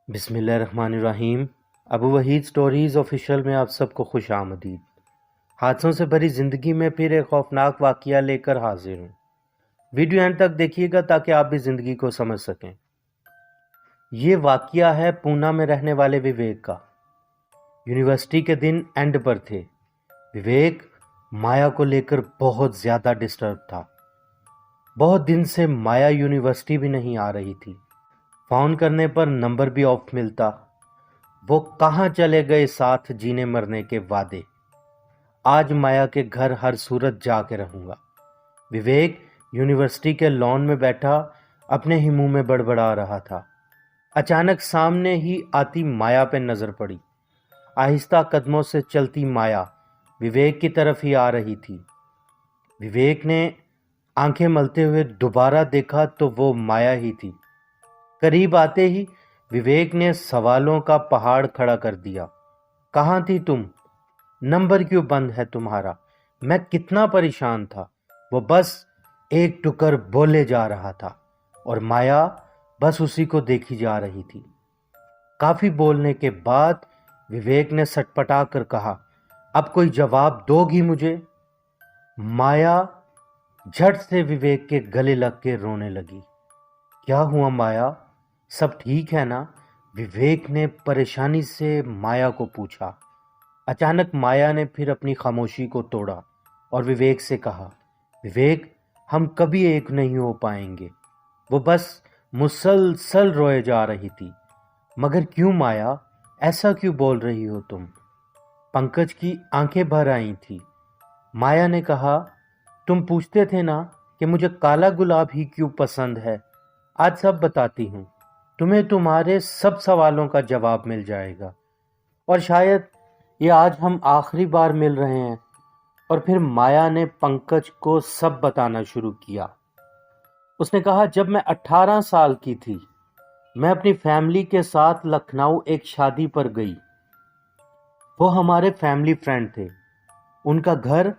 बिस्मिल्लाहिर्रहमानिर्रहीम। Abu Waheed stories official में आप सबको खुश आमदीद। हादसों से भरी ज़िंदगी में फिर एक खौफनाक वाक़या लेकर हाजिर हूँ। वीडियो एंड तक देखिएगा ताकि आप भी ज़िंदगी को समझ सकें। ये वाक़या है पूना में रहने वाले विवेक का। यूनिवर्सिटी के दिन एंड पर थे। विवेक माया को लेकर बहुत ज़्यादा डिस्टर्ब था। बहुत दिन से माया यूनिवर्सिटी भी नहीं आ रही थी। फ़ोन करने पर नंबर भी ऑफ मिलता। वो कहाँ चले गए साथ जीने मरने के वादे। आज माया के घर हर सूरत जाके रहूंगा। विवेक यूनिवर्सिटी के लॉन में बैठा अपने ही मुंह में बड़बड़ा रहा था। अचानक सामने ही आती माया पे नजर पड़ी। आहिस्ता कदमों से चलती माया विवेक की तरफ ही आ रही थी। विवेक ने आंखें मलते हुए दोबारा देखा तो वो माया ही थी। करीब आते ही विवेक ने सवालों का पहाड़ खड़ा कर दिया। कहाँ थी तुम? नंबर क्यों बंद है तुम्हारा? मैं कितना परेशान था। वो बस एक टुकर बोले जा रहा था और माया बस उसी को देखी जा रही थी। काफी बोलने के बाद विवेक ने सटपटा कर कहा, अब कोई जवाब दोगी मुझे? माया झट से विवेक के गले लग के रोने लगी। क्या हुआ माया, सब ठीक है ना? विवेक ने परेशानी से माया को पूछा। अचानक माया ने फिर अपनी खामोशी को तोड़ा और विवेक से कहा, विवेक हम कभी एक नहीं हो पाएंगे। वो बस मुसलसल रोए जा रही थी। मगर क्यों माया, ऐसा क्यों बोल रही हो तुम? पंकज की आंखें भर आई थी। माया ने कहा, तुम पूछते थे ना कि मुझे काला गुलाब ही क्यों पसंद है। आज सब बताती हूँ। तुम्हें तुम्हारे सब सवालों का जवाब मिल जाएगा और शायद ये आज हम आखिरी बार मिल रहे हैं। और फिर माया ने पंकज को सब बताना शुरू किया। उसने कहा, जब मैं 18 साल की थी मैं अपनी फैमिली के साथ लखनऊ एक शादी पर गई। वो हमारे फैमिली फ्रेंड थे। उनका घर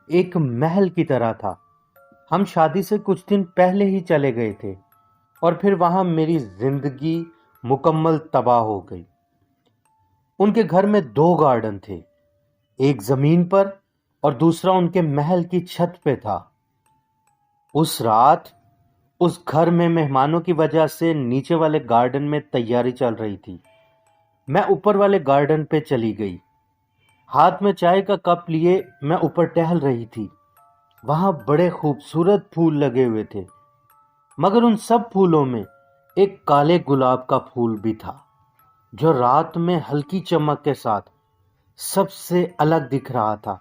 एक महल की तरह था। हम शादी से कुछ दिन पहले ही चले गए थे और फिर वहां मेरी जिंदगी मुकम्मल तबाह हो गई। उनके घर में 2 गार्डन थे, एक जमीन पर और दूसरा उनके महल की छत पे था। उस रात उस घर में मेहमानों की वजह से नीचे वाले गार्डन में तैयारी चल रही थी। मैं ऊपर वाले गार्डन पे चली गई। हाथ में चाय का कप लिए मैं ऊपर टहल रही थी। वहां बड़े खूबसूरत फूल लगे हुए थे, मगर उन सब फूलों में एक काले गुलाब का फूल भी था जो रात में हल्की चमक के साथ सबसे अलग दिख रहा था।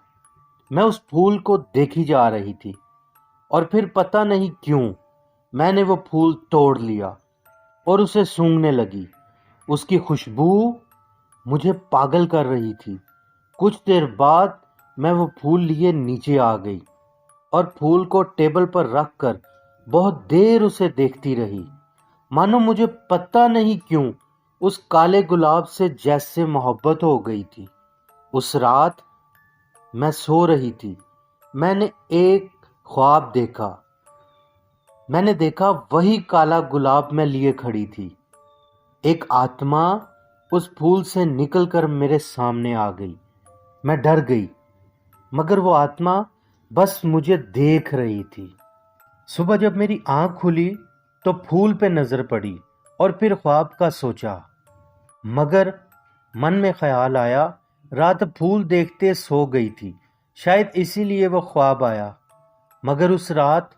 मैं उस फूल को देखी जा रही थी और फिर पता नहीं क्यों मैंने वो फूल तोड़ लिया और उसे सूंघने लगी। उसकी खुशबू मुझे पागल कर रही थी। कुछ देर बाद मैं वो फूल लिए नीचे आ गई और फूल को टेबल पर रखकर बहुत देर उसे देखती रही। मानो मुझे पता नहीं क्यों उस काले गुलाब से जैसे मोहब्बत हो गई थी। उस रात मैं सो रही थी। मैंने एक ख्वाब देखा। मैंने देखा वही काला गुलाब मैं लिए खड़ी थी। एक आत्मा उस फूल से निकलकर मेरे सामने आ गई। मैं डर गई, मगर वो आत्मा बस मुझे देख रही थी। सुबह जब मेरी आंख खुली तो फूल पे नजर पड़ी और फिर ख्वाब का सोचा। मगर मन में ख्याल आया, रात फूल देखते सो गई थी, शायद इसीलिए वो ख्वाब आया। मगर उस रात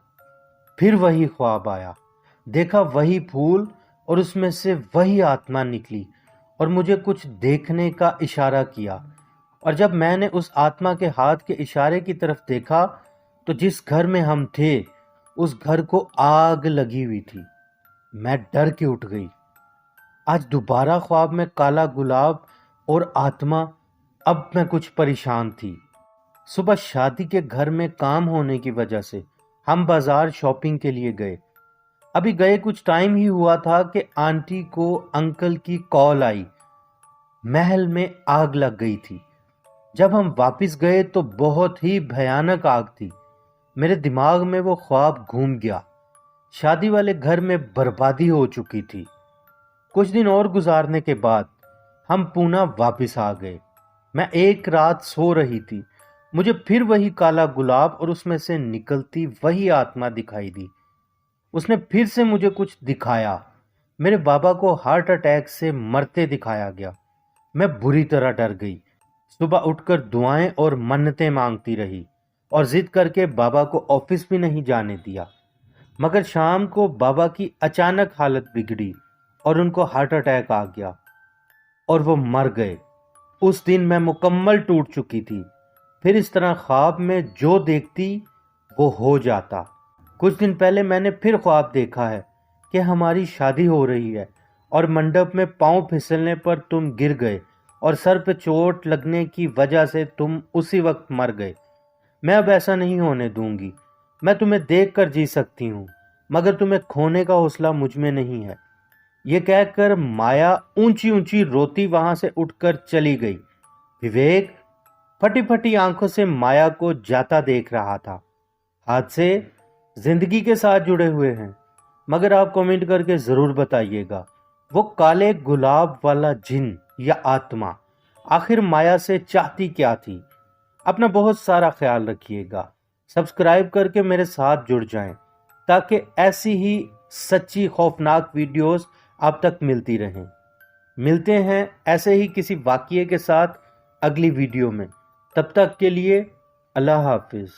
फिर वही ख्वाब आया। देखा वही फूल और उसमें से वही आत्मा निकली और मुझे कुछ देखने का इशारा किया। और जब मैंने उस आत्मा के हाथ के इशारे की तरफ देखा तो जिस घर में हम थे उस घर को आग लगी हुई थी। मैं डर के उठ गई। आज दोबारा ख्वाब में काला गुलाब और आत्मा। अब मैं कुछ परेशान थी। सुबह शादी के घर में काम होने की वजह से हम बाजार शॉपिंग के लिए गए। अभी गए कुछ टाइम ही हुआ था कि आंटी को अंकल की कॉल आई। महल में आग लग गई थी। जब हम वापस गए तो बहुत ही भयानक आग थी। मेरे दिमाग में वो ख्वाब घूम गया। शादी वाले घर में बर्बादी हो चुकी थी। कुछ दिन और गुजारने के बाद हम पूना वापस आ गए। मैं एक रात सो रही थी, मुझे फिर वही काला गुलाब और उसमें से निकलती वही आत्मा दिखाई दी। उसने फिर से मुझे कुछ दिखाया। मेरे बाबा को हार्ट अटैक से मरते दिखाया गया। मैं बुरी तरह डर गई। सुबह उठकर दुआएं और मन्नतें मांगती रही और जिद करके बाबा को ऑफिस भी नहीं जाने दिया। मगर शाम को बाबा की अचानक हालत बिगड़ी और उनको हार्ट अटैक आ गया और वो मर गए। उस दिन मैं मुकम्मल टूट चुकी थी। फिर इस तरह ख्वाब में जो देखती वो हो जाता। कुछ दिन पहले मैंने फिर ख्वाब देखा है कि हमारी शादी हो रही है और मंडप में पांव फिसलने पर तुम गिर गए और सर पे चोट लगने की वजह से तुम उसी वक्त मर गए। मैं अब ऐसा नहीं होने दूंगी। मैं तुम्हें देखकर जी सकती हूँ, मगर तुम्हें खोने का हौसला मुझ में नहीं है। ये कहकर माया ऊंची ऊंची रोती वहां से उठकर चली गई। विवेक फटी फटी आंखों से माया को जाता देख रहा था। हादसे जिंदगी के साथ जुड़े हुए हैं, मगर आप कमेंट करके जरूर बताइएगा, वो काले गुलाब वाला जिन या आत्मा आखिर माया से चाहती क्या थी। अपना बहुत सारा ख्याल रखिएगा। सब्सक्राइब करके मेरे साथ जुड़ जाएं ताकि ऐसी ही सच्ची खौफनाक वीडियोस आप तक मिलती रहें। मिलते हैं ऐसे ही किसी वाकये के साथ अगली वीडियो में। तब तक के लिए अल्लाह हाफिज।